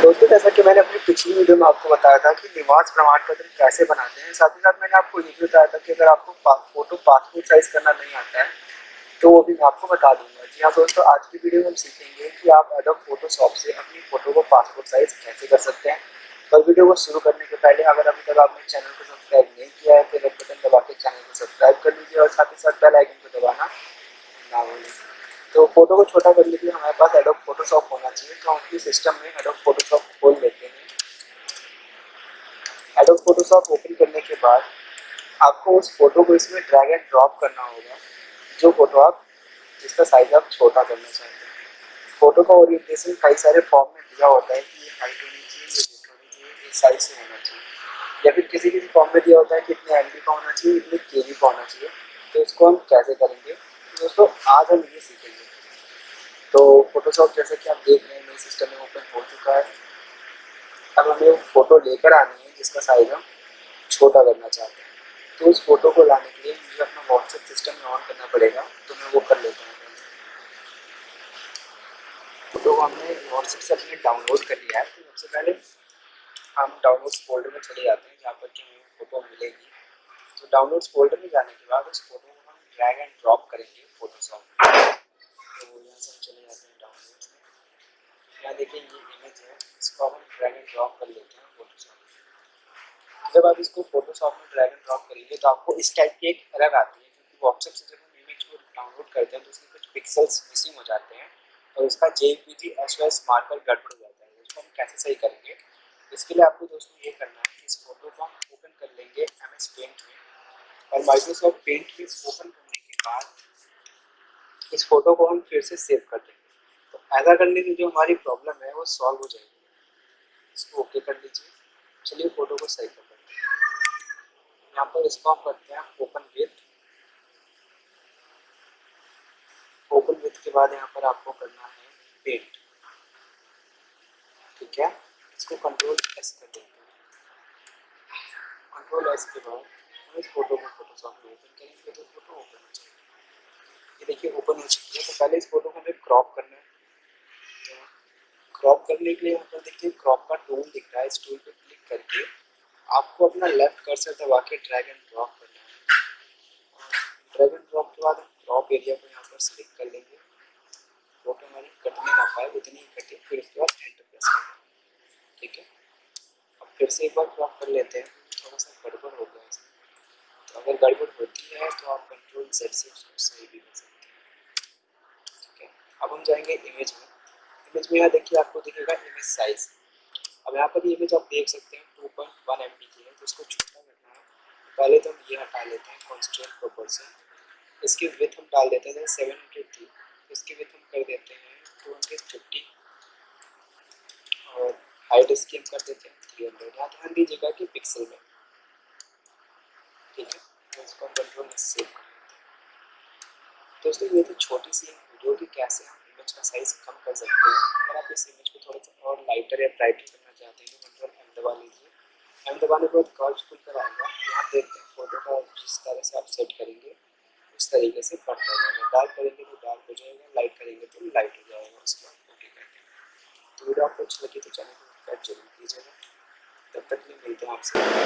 दोस्तों, जैसा कि मैंने अपनी पिछली वीडियो में आपको बताया था कि निवास प्रमाण पत्र कैसे बनाते हैं, साथ ही साथ मैंने आपको ये भी बताया था कि अगर आपको फोटो पासपोर्ट साइज करना नहीं आता है तो वो भी मैं आपको बता दूंगा। जी हाँ दोस्तों, आज की वीडियो में हम सीखेंगे कि आप एडोब फोटोशॉप से अपनी फोटो को पासपोर्ट साइज कैसे कर सकते हैं। पर वीडियो को शुरू करने के पहले अगर अभी तक आपने चैनल को सब्सक्राइब नहीं किया है तो रेड बटन दबा के चैनल को सब्सक्राइब कर लीजिए और साथ ही साथ बेल आइकन को दबाना ना भूलें। तो फोटो को छोटा करने के लिए हमारे पास एडोब फोटोशॉप होना चाहिए, तो हम अपने सिस्टम में एडोब फोटोशॉप खोल लेते हैं। एडोब फोटोशॉप ओपन करने के बाद आपको उस फोटो को इसमें ड्रैग एंड ड्रॉप करना होगा, जो फोटो आप जिसका साइज आप छोटा करना चाहते हैं। फोटो का ओरिएंटेशन कई सारे फॉर्म में दिया होता है कि ये हाइट होनी चाहिए, ये विड्थ होनी चाहिए, ये साइज से होना चाहिए, या फिर किसी किसी फॉर्म में दिया होता है कि इतने एमबी का होना चाहिए, इतने केबी का होना चाहिए। तो इसको हम कैसे करेंगे तो दोस्तों आज हम ये सीखेंगे। तो फोटोशॉप जैसे कि आप देख रहे हैं मेरे सिस्टम में ओपन हो चुका है। अब हमें वो फोटो लेकर आनी है जिसका साइज हम छोटा करना चाहते हैं। तो उस फोटो को लाने के लिए मुझे अपना व्हाट्सएप सिस्टम में ऑन करना पड़ेगा, तो मैं वो कर लेता हूँ। फोटो को हमने व्हाट्सएप से अपने डाउनलोड कर लिया है, तो सबसे पहले हम डाउनलोड्स फोल्डर में चले जाते हैं जहाँ पर कि हमें फोटो मिलेगी। तो डाउनलोड्स फोल्डर में जाने के बाद उस फोटो को हम ड्रैग एंड ड्रॉप करेंगे फोटोशॉप में। तो यहाँ से हम चले जाते हैं डाउनलोड्स में। यहाँ देखिए ये इमेज है, इसको हम ड्रैग एंड ड्रॉप कर लेते हैं फोटोशॉप में। जब आप इसको फोटोशॉप में ड्रैग एंड ड्रॉप करेंगे तो आपको इस टाइप की एक एरर आती है, क्योंकि व्हाट्सएप से जब हम इमेज को डाउनलोड करते हैं तो उसके कुछ पिक्सल्स मिसिंग हो जाते हैं और उसका जेपीजी एसओएस मार्कर गड़बड़ हो जाता है। उसको हम कैसे सही करेंगे, इसके लिए आपको दोस्तों ये करना है कि इस फोटो को हम ओपन कर लेंगे एमएस पेंट में, और माइक्रोसॉफ्ट पेंट में ओपन करने के बाद इस फोटो को हम फिर से सेव कर देंगे। तो ऐसा करने से जो हमारी प्रॉब्लम है वो सॉल्व हो जाएगी। इसको ओके कर लीजिए। चलिए फोटो को सही कर लेते हैं। यहाँ पर इसको हम करते हैं ओपन विथ। ओपन विथ के बाद यहाँ पर आपको करना है पेंट, ठीक है। इसको कंट्रोल एस कर देते हैं। कंट्रोल एस के बाद हम इस फोटो को फोटोशॉप में ओपन करेंगे तो फोटो ओपन हो जाएगी। ये देखिए ओपन हो चुकी है। तो पहले इस फोटो को हमें क्रॉप करना है। क्रॉप करने के लिए यहाँ पर देखिए क्रॉप का टूल दिख रहा है, इस टूल पे क्लिक करके आपको अपना लेफ्ट कर्सर दबा के ड्रैग एंड ड्रॉप करना है। ड्रैग एंड ड्रॉप के बाद हम क्रॉप एरिया को यहाँ पर सिलेक्ट कर लेंगे। फोटो हमारी कटने ना पाए उतनी ही कटे, फिर उसके बाद एंटर प्रेस करना है, ठीक है। अब फिर से एक बार क्रॉप कर लेते हैं। थोड़ा सा गड़बड़ हो गया इसमें, तो अगर गड़बड़ होती है तो आप कंट्रोल जेड से उसको सही भी कर सकते हैं, ठीक है। अब हम जाएंगे इमेज में। इमेज में यहाँ देखिए आपको दिखेगा इमेज साइज। अब यहाँ पर इमेज आप देख सकते हैं 2.1 MB की है, तो इसको छोटा करना है। पहले तो हम ये हटा लेते हैं कॉन्स्टेंट प्रोपोर्शन। इसकी विड्थ हम डाल देते हैं 700 थी, इसकी विड्थ हम कर देते हैं 250 और हाइट इसकी हम कर देते हैं 300। यहाँ ध्यान दीजिएगा कि पिक्सल में, ठीक है। तो इसको कंट्रोल सेव कर लेते हैं। दोस्तों ये तो छोटी सी वीडियो की कैसे हम इमेज का साइज कम कर सकते हैं। अगर आप इस इमेज को थोड़ा सा और लाइटर या ब्राइटर करना चाहते हैं तो कंट्रोल एम दबा लीजिए। एम दबाने के बाद कर्व खुल कर आएगा। यहाँ देखते हैं फोटो का जिस तरह से आप सेट करेंगे उस तरीके से बढ़ जाएगा। डार्क करेंगे तो डार्क हो जाएगा, लाइट करेंगे तो लाइट हो जाएगा। उसके बाद ओके कर देंगे। तो वीडियो आपको अच्छी लगी तो चैनल को सब्सक्राइब जरूर कीजिएगा। तब तक के लिए मिलते हैं आपसे।